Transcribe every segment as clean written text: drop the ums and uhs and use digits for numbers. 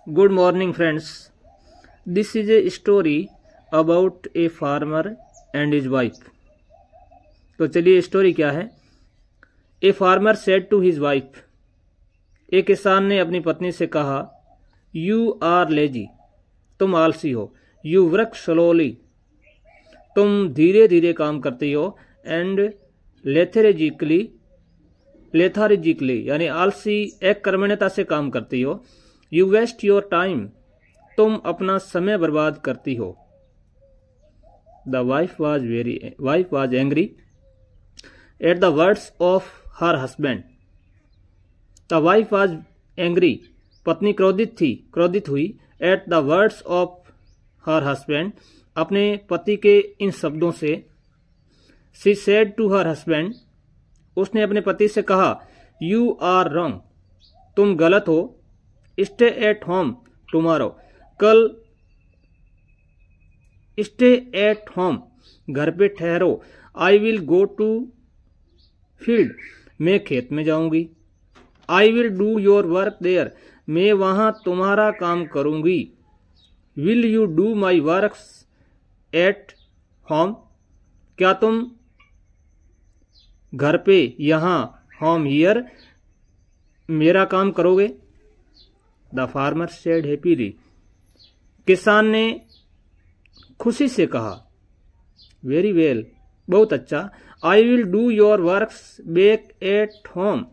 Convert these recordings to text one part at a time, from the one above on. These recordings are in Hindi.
Good morning, friends. This is a story about a farmer and his wife. तो चलिए स्टोरी क्या है। A farmer said to his wife, एक किसान ने अपनी पत्नी से कहा, यू आर लेजी, तुम आलसी हो। यू वर्क स्लोली, तुम धीरे धीरे काम करती हो। एंड लेथार्जिकली यानी आलसी एक कर्मण्यता से काम करती हो। यू वेस्ट योर टाइम, तुम अपना समय बर्बाद करती हो। The wife was angry at the words of her husband. The wife was angry, पत्नी क्रोधित हुई। At the words of her husband, अपने पति के इन शब्दों से। She said to her husband, उसने अपने पति से कहा, यू आर रॉन्ग, तुम गलत हो। स्टे एट होम टुमारो, कल स्टे एट होम, घर पे ठहरो। I will go to field, मैं खेत में जाऊंगी। I will do your work there, मैं वहां तुम्हारा काम करूंगी। Will you do my work at home, क्या तुम घर पे यहां होम हियर मेरा काम करोगे। द फार्मर सेड हैप्पीली, किसान ने खुशी से कहा, वेरी वेल, बहुत अच्छा। आई will do your work back at home,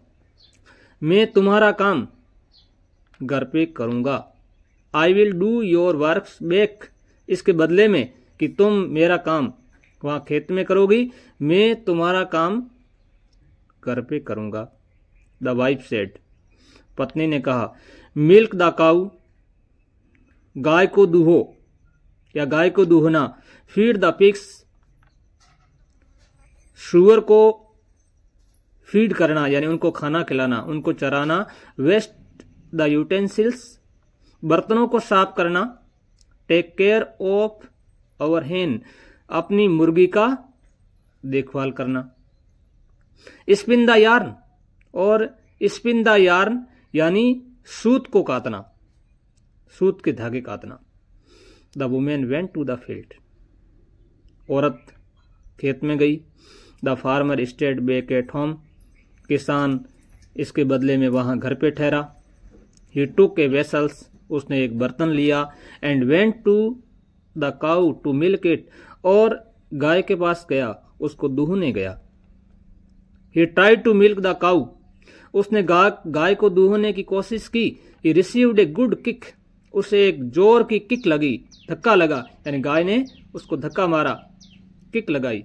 मैं तुम्हारा काम घर पे करूंगा। आई will do your work back, इसके बदले में कि तुम मेरा काम वहां खेत में करोगी, मैं तुम्हारा काम घर पे करूंगा। द वाइफ सेड, पत्नी ने कहा, मिल्क द काऊ, गाय को दूहो या गाय को दूहना। फीड द पिग्स, शुअर को फीड करना यानी उनको खाना खिलाना, उनको चराना। वेस्ट द यूटेंसिल्स, बर्तनों को साफ करना। टेक केयर ऑफ आवर हेन, अपनी मुर्गी का देखभाल करना। स्पिन द यार्न, और स्पिन द यार्न यानी सूत को काटना, सूत के धागे काटना। The women went to the field, औरत खेत में गई। The farmer stayed back at home, किसान इसके बदले में वहां घर पे ठहरा। ही टुक ए वेसल्स, उसने एक बर्तन लिया। And went to the cow to milk it, और गाय के पास गया, उसको दूहने गया। He tried to milk the cow, उसने गाय को दूहने की कोशिश की। He received a good kick, उसे एक जोर की किक लगी, धक्का लगा, यानी गाय ने उसको धक्का मारा, किक लगाई।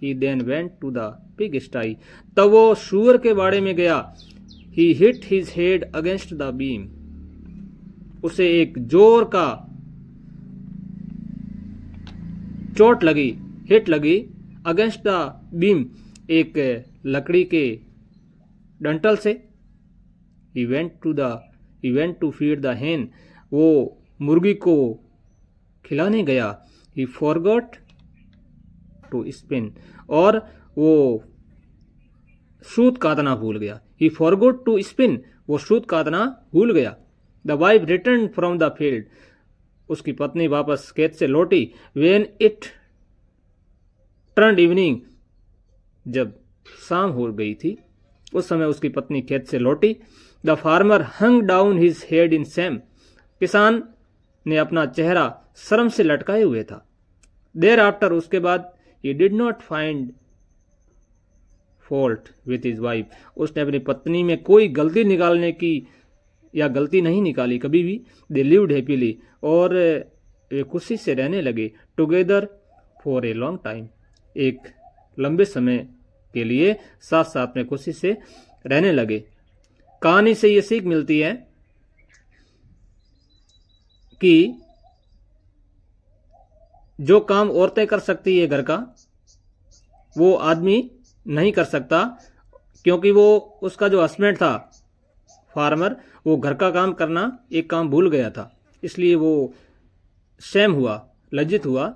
He then went to the pigsty, तब वो सूअर के बाड़े में गया। He hit his head against the beam, उसे एक जोर का चोट लगी, हिट लगी। अगेंस्ट द बीम, एक लकड़ी के डंटल से। He went to feed the hen, वो मुर्गी को खिलाने गया। ही फॉरगॉट टू स्पिन, और वो सूत काटना भूल गया। ही फॉरगॉट टू स्पिन, वो सूत काटना भूल गया। The wife return from the field, उसकी पत्नी वापस खेत से लौटी। वेन इट टर्न्ड इवनिंग, जब शाम हो गई थी, उस समय उसकी पत्नी खेत से लौटी। The farmer hung down his head in Shem, किसान ने अपना चेहरा शर्म से लटकाए हुए था। देर आफ्टर, उसके बाद, he did not find fault with his wife, उसने अपनी पत्नी में कोई गलती निकालने की या गलती नहीं निकाली कभी भी। दे लिव्ड हैप्पीली, और वे खुशी से रहने लगे। Together for a long time, एक लंबे समय के लिए साथ साथ में खुशी से रहने लगे। कहानी से ये सीख मिलती है कि जो काम औरतें कर सकती है घर का, वो आदमी नहीं कर सकता, क्योंकि वो उसका जो हस्बैंड था फार्मर, वो घर का काम करना एक काम भूल गया था। इसलिए वो शेम हुआ, लज्जित हुआ